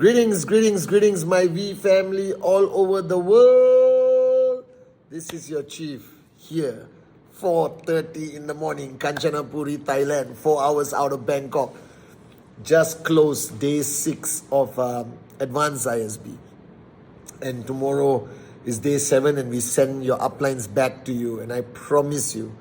Greetings, my V family all over the world. This is your chief here, 4:30 in the morning, Kanchanapuri, Thailand, 4 hours out of Bangkok. Just closed day 6 of Advanced ISB. And tomorrow is day 7 and we send your uplines back to you. And I promise you,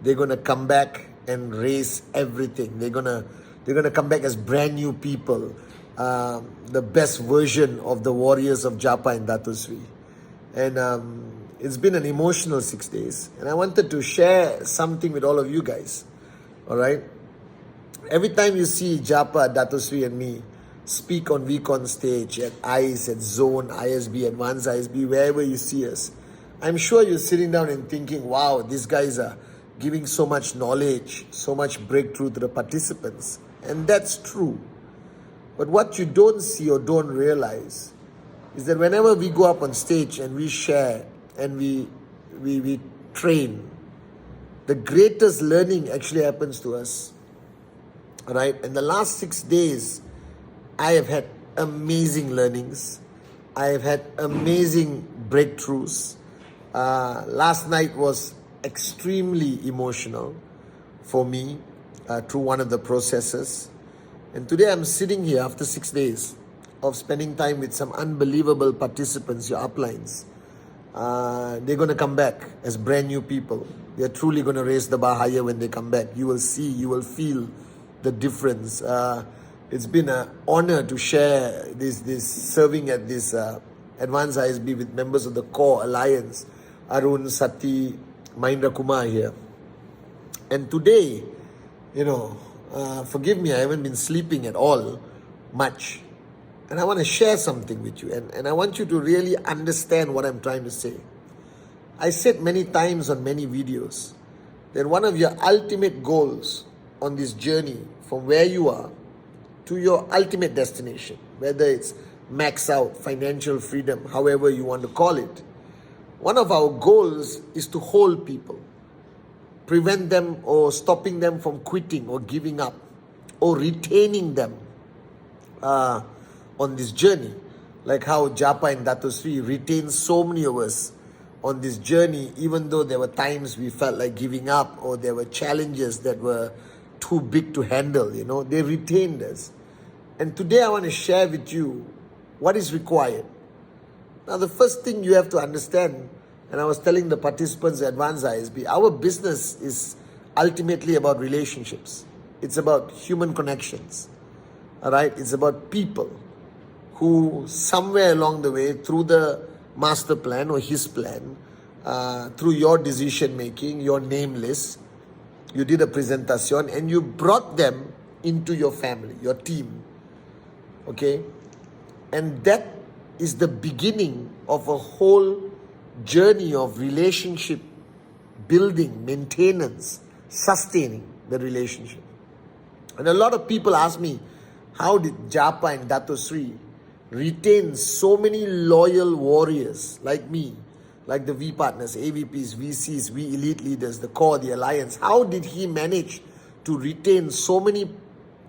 they're going to come back and raise everything. They're gonna come back as brand new people. The best version of the warriors of Japa and Dato Sri. And it's been an emotional 6 days. And I wanted to share something with all of you guys. All right? Every time you see Japa, Dato Sri and me speak on VCon stage, at ICE, at Zone, ISB, Advanced ISB, wherever you see us, I'm sure you're sitting down and thinking, wow, these guys are giving so much knowledge, so much breakthrough to the participants. And that's true. But what you don't see or don't realize is that whenever we go up on stage and we share and we train, the greatest learning actually happens to us. Right? In the last 6 days, I have had amazing learnings. I have had amazing breakthroughs. Last night was extremely emotional for me through one of the processes. And today I'm sitting here after 6 days of spending time with some unbelievable participants, your uplines. They're going to come back as brand new people. They're truly going to raise the bar higher when they come back. You will see, you will feel the difference. It's been an honor to share this serving at this Advanced ISB with members of the Core Alliance, Arun, Sati, Mahindra Kumar here. And today, forgive me, I haven't been sleeping at all much. And I want to share something with you. And I want you to really understand what I'm trying to say. I said many times on many videos that one of your ultimate goals on this journey from where you are to your ultimate destination, whether it's max out, financial freedom, however you want to call it, one of our goals is to hold people. Prevent them or stopping them from quitting or giving up or retaining them on this journey. Like how Japa and Dato Sri retained so many of us on this journey, even though there were times we felt like giving up or there were challenges that were too big to handle, they retained us. And today I want to share with you what is required. Now the first thing you have to understand, and I was telling the participants at Advanced ISB, our business is ultimately about relationships. It's about human connections. All right? It's about people who somewhere along the way, through the master plan or his plan, through your decision making, your name list, you did a presentation and you brought them into your family, your team. Okay? And that is the beginning of a whole journey of relationship building, maintenance, sustaining the relationship. And a lot of people ask me, how did Japa and Dato Sri retain so many loyal warriors like me, like the V partners, AVPs, VCs, V elite leaders, the core, the alliance? How did he manage to retain so many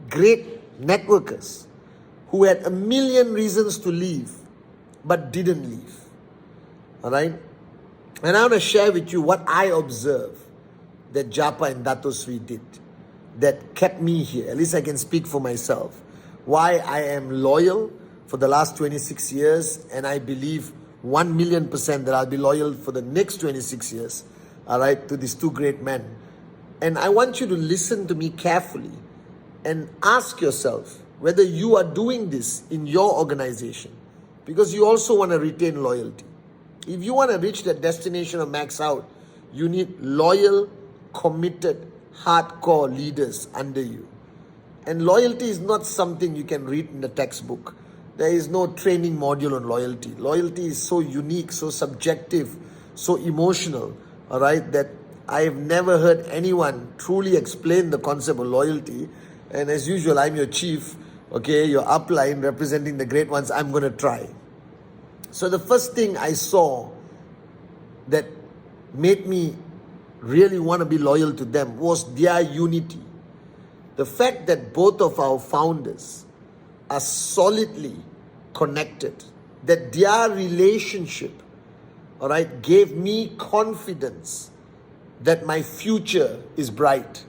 great networkers who had a million reasons to leave but didn't leave? All right? And I want to share with you what I observe that Japa and Dato Sri did that kept me here. At least I can speak for myself. Why I am loyal for the last 26 years, and I believe 1,000,000% that I'll be loyal for the next 26 years, all right, to these two great men. And I want you to listen to me carefully and ask yourself whether you are doing this in your organization, because you also want to retain loyalty. If you want to reach that destination of max out, you need loyal, committed, hardcore leaders under you. And loyalty is not something you can read in the textbook. There is no training module on loyalty. Loyalty is so unique, so subjective, so emotional, all right, that I have never heard anyone truly explain the concept of loyalty. And as usual, I'm your chief, okay, your upline representing the great ones. I'm going to try. So the first thing I saw that made me really want to be loyal to them was their unity. The fact that both of our founders are solidly connected, that their relationship, all right, gave me confidence that my future is bright.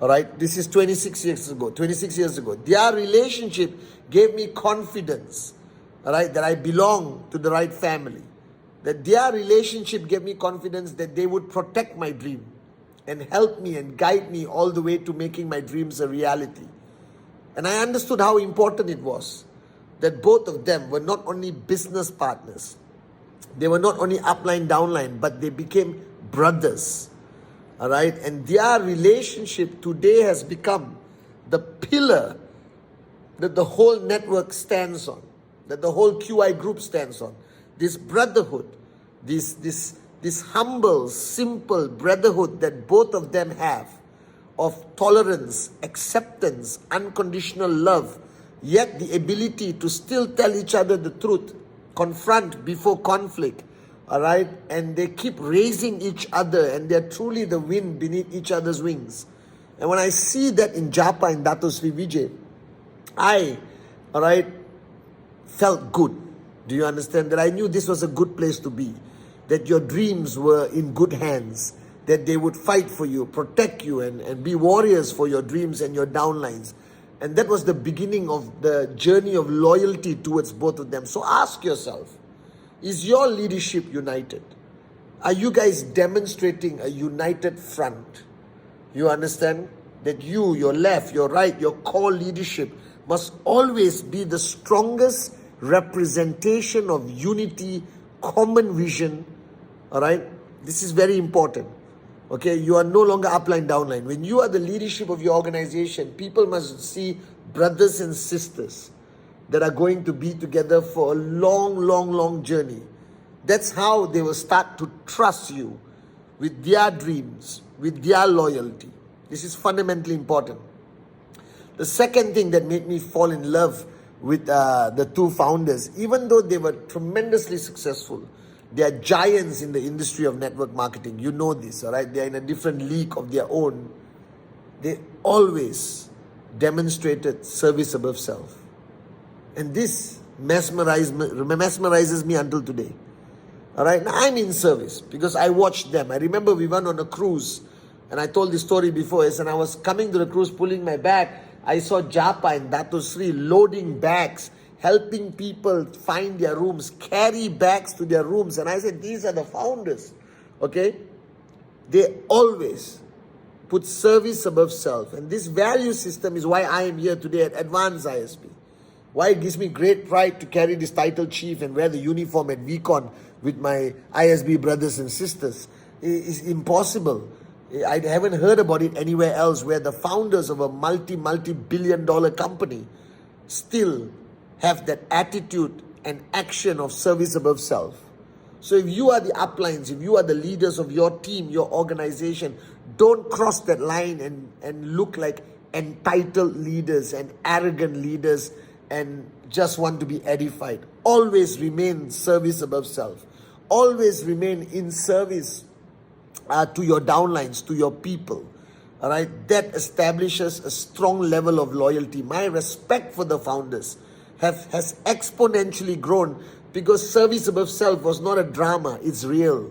All right, this is 26 years ago. 26 years ago, their relationship gave me confidence, all right, that I belong to the right family. That their relationship gave me confidence that they would protect my dream and help me and guide me all the way to making my dreams a reality. And I understood how important it was that both of them were not only business partners, they were not only upline, downline, but they became brothers. All right, and their relationship today has become the pillar that the whole network stands on, that the whole QI group stands on. This brotherhood, this humble, simple brotherhood that both of them have of tolerance, acceptance, unconditional love, yet the ability to still tell each other the truth, confront before conflict. All right, and they keep raising each other, and they're truly the wind beneath each other's wings. And when I see that in Japa and Dato Sri Vijay, I, all right, felt good. Do you understand? That I knew this was a good place to be, that your dreams were in good hands, that they would fight for you, protect you, and be warriors for your dreams and your downlines. And that was the beginning of the journey of loyalty towards both of them. So ask yourself, is your leadership united? Are you guys demonstrating a united front? You understand? That you, your left, your right, your core leadership must always be the strongest representation of unity, common vision. All right? This is very important. Okay? You are no longer upline, downline. When you are the leadership of your organization, people must see brothers and sisters that are going to be together for a long journey. That's how they will start to trust you with their dreams, with their loyalty. This is fundamentally important. The second thing that made me fall in love with the two founders, even though they were tremendously successful, they are giants in the industry of network marketing. You know this, all right? They are in a different league of their own. They always demonstrated service above self. And this mesmerizes me until today. All right, now I'm in service because I watched them. I remember we went on a cruise, and I told this story before. And I was coming to the cruise, pulling my bag. I saw Japa and Dato Sri loading bags, helping people find their rooms, carry bags to their rooms. And I said, these are the founders. Okay, they always put service above self, and this value system is why I am here today at Advanced ISP. Why it gives me great pride to carry this title chief and wear the uniform at VCon with my ISB brothers and sisters. It's impossible. I haven't heard about it anywhere else where the founders of a multi-billion-dollar company still have that attitude and action of service above self. So if you are the uplines, if you are the leaders of your team, your organization, don't cross that line and look like entitled leaders and arrogant leaders and just want to be edified. Always remain service above self. Always remain in service to your downlines, to your people. All right, that establishes a strong level of loyalty. My respect for the founders has exponentially grown because service above self was not a drama, it's real.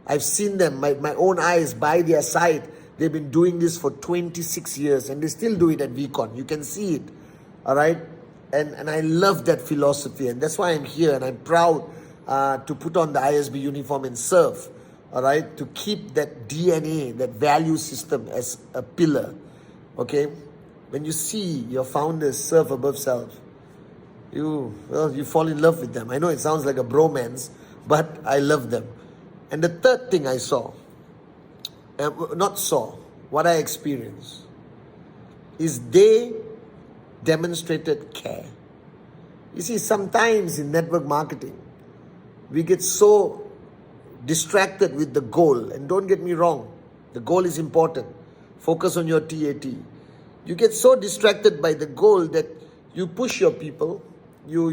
I've seen them, my own eyes, by their side. They've been doing this for 26 years and they still do it at VCon. You can see it. All right. And I love that philosophy, and that's why I'm here, and I'm proud to put on the ISB uniform and serve, all right, to keep that DNA, that value system as a pillar, okay? When you see your founders serve above self, you fall in love with them. I know it sounds like a bromance, but I love them. And the third thing I saw, what I experienced, is they demonstrated care. You see, sometimes in network marketing, we get so distracted with the goal. And don't get me wrong, the goal is important. Focus on your TAT. You get so distracted by the goal that you push your people, you're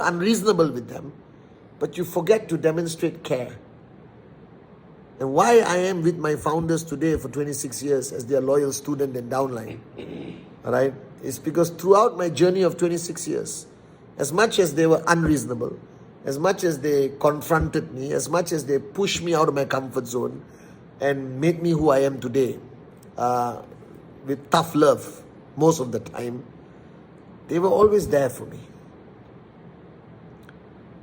unreasonable with them, but you forget to demonstrate care. And why I am with my founders today for 26 years as their loyal student and downline, all right, is because throughout my journey of 26 years, As much as they were unreasonable, as much as they confronted me, as much as they pushed me out of my comfort zone and made me who I am today, with tough love most of the time, they were always there for me.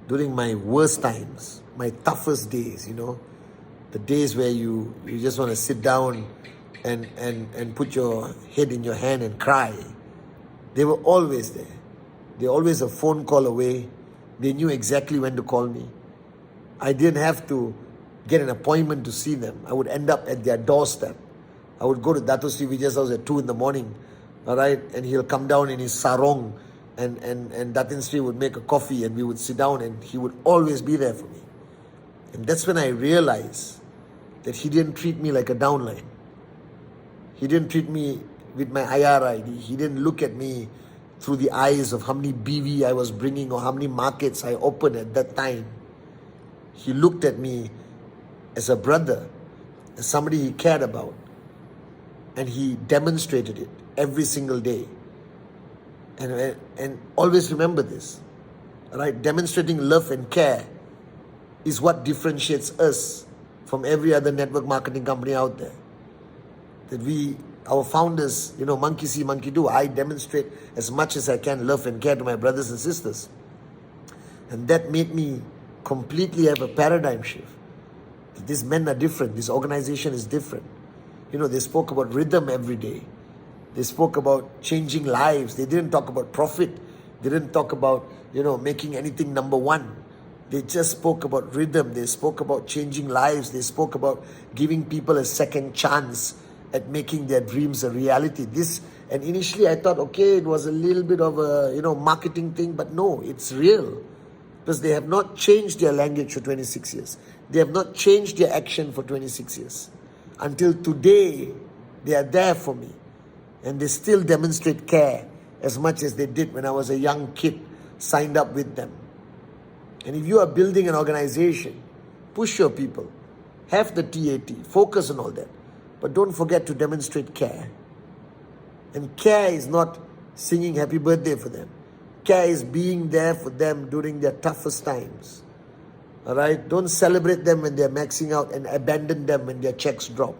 During my worst times, my toughest days, the days where you just want to sit down and put your head in your hand and cry, they were always there. They were always a phone call away. They knew exactly when to call me. I didn't have to get an appointment to see them. I would end up at their doorstep. I would go to Dato Sri Vijay's house at 2 in the morning, all right, and he'll come down in his sarong, and Datin Sri would make a coffee and we would sit down, and he would always be there for me. And that's when I realized that he didn't treat me like a downline. He didn't treat me with my IR ID. He didn't look at me through the eyes of how many BV I was bringing or how many markets I opened at that time. He looked at me as a brother, as somebody he cared about. And he demonstrated it every single day. And always remember this, right? Demonstrating love and care is what differentiates us from every other network marketing company out there. That our founders, monkey see, monkey do. I demonstrate as much as I can love and care to my brothers and sisters. And that made me completely have a paradigm shift. These men are different. This organization is different. They spoke about rhythm every day. They spoke about changing lives. They didn't talk about profit. They didn't talk about, making anything number one. They just spoke about rhythm. They spoke about changing lives. They spoke about giving people a second chance at making their dreams a reality. And initially I thought, okay, it was a little bit of a, marketing thing, but no, it's real. Because they have not changed their language for 26 years. They have not changed their action for 26 years. Until today, they are there for me. And they still demonstrate care as much as they did when I was a young kid, signed up with them. And if you are building an organization, push your people, have the TAT, focus on all that. But don't forget to demonstrate care. And care is not singing happy birthday for them. Care is being there for them during their toughest times. All right? Don't celebrate them when they're maxing out and abandon them when their checks drop.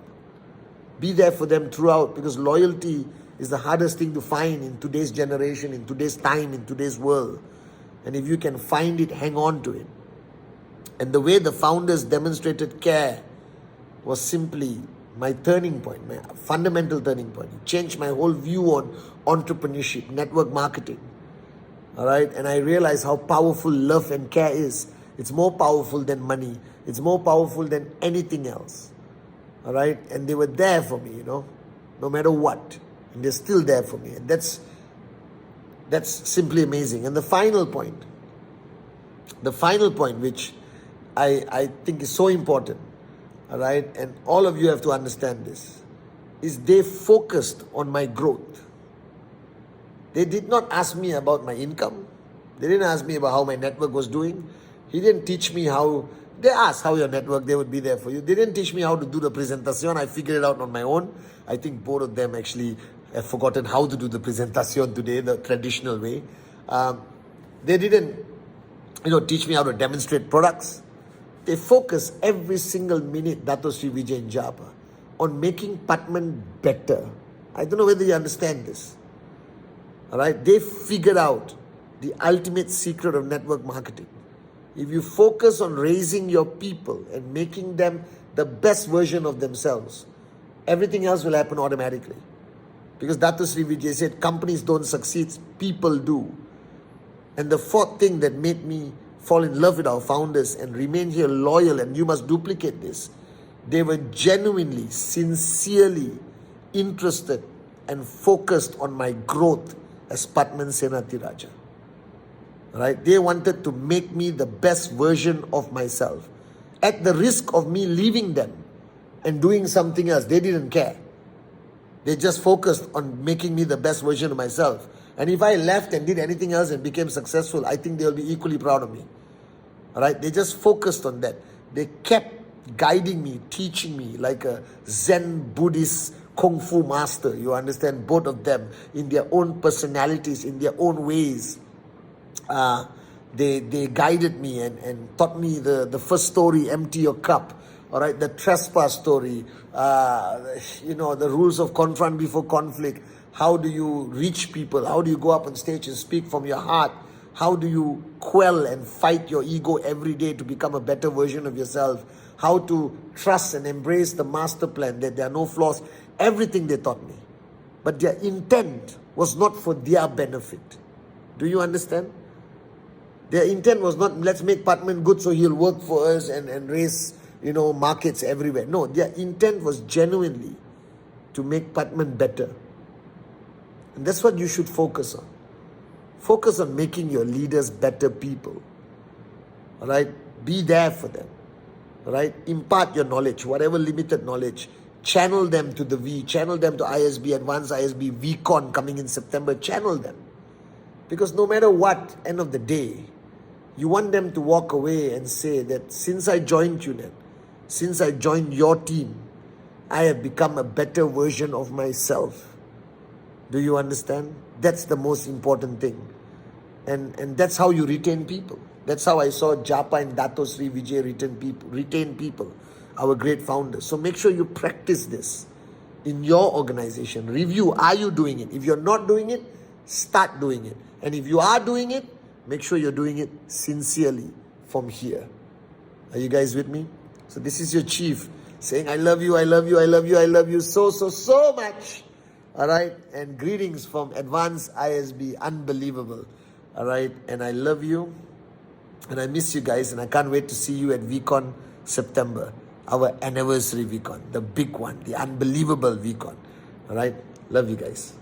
Be there for them throughout, because loyalty is the hardest thing to find in today's generation, in today's time, in today's world. And if you can find it, hang on to it. And the way the founders demonstrated care was simply my turning point, my fundamental turning point. It changed my whole view on entrepreneurship, network marketing. All right? And I realized how powerful love and care is. It's more powerful than money. It's more powerful than anything else. All right? And they were there for me, no matter what. And they're still there for me. And that's simply amazing. And the final point, which I think is so important, all right, and all of you have to understand this, is they focused on my growth. They did not ask me about my income. They didn't ask me about how my network was doing. He didn't teach me how. They asked how your network, they would be there for you. They didn't teach me how to do the presentation. I figured it out on my own. I think both of them actually have forgotten how to do the presentation today, the traditional way. They didn't, teach me how to demonstrate products. They focus every single minute, Dato Sri Vijay and Japa, on making Pathman better. I don't know whether you understand this. All right? They figured out the ultimate secret of network marketing. If you focus on raising your people and making them the best version of themselves, everything else will happen automatically. Because Dato Sri Vijay said, companies don't succeed, people do. And the fourth thing that made me fall in love with our founders and remain here loyal, and you must duplicate this, they were genuinely, sincerely interested and focused on my growth as Pathman Senathirajah. Right? They wanted to make me the best version of myself. At the risk of me leaving them and doing something else, they didn't care. They just focused on making me the best version of myself. And if I left and did anything else and became successful, I think they'll be equally proud of me. All right? They just focused on that. They kept guiding me, teaching me like a Zen Buddhist Kung Fu master. You understand? Both of them in their own personalities, in their own ways. uh, they guided me and taught me the first story, empty your cup. All right, the trespass story, the rules of confront before conflict. How do you reach people? How do you go up on stage and speak from your heart? How do you quell and fight your ego every day to become a better version of yourself? How to trust and embrace the master plan, that there are no flaws. Everything they taught me. But their intent was not for their benefit. Do you understand? Their intent was not, let's make Pathman good so he'll work for us and raise, markets everywhere. No, their intent was genuinely to make Pathman better. And that's what you should focus on. Focus on making your leaders better people. All right? Be there for them. All right? Impart your knowledge, whatever limited knowledge. Channel them to the V. Channel them to ISB, Advanced ISB, VCon coming in September. Channel them. Because no matter what, end of the day, you want them to walk away and say that since I joined QNET, since I joined your team, I have become a better version of myself. Do you understand? That's the most important thing. And that's how you retain people. That's how I saw Japa and Dato Sri Vijay retain people, our great founders. So make sure you practice this in your organization. Review, are you doing it? If you're not doing it, start doing it. And if you are doing it, make sure you're doing it sincerely from here. Are you guys with me? So this is your chief saying, I love you, I love you, I love you, I love you so much. All right. And greetings from Advanced ISB. Unbelievable. All right. And I love you. And I miss you guys. And I can't wait to see you at VCon September. Our anniversary VCon. The big one. The unbelievable VCon. All right. Love you guys.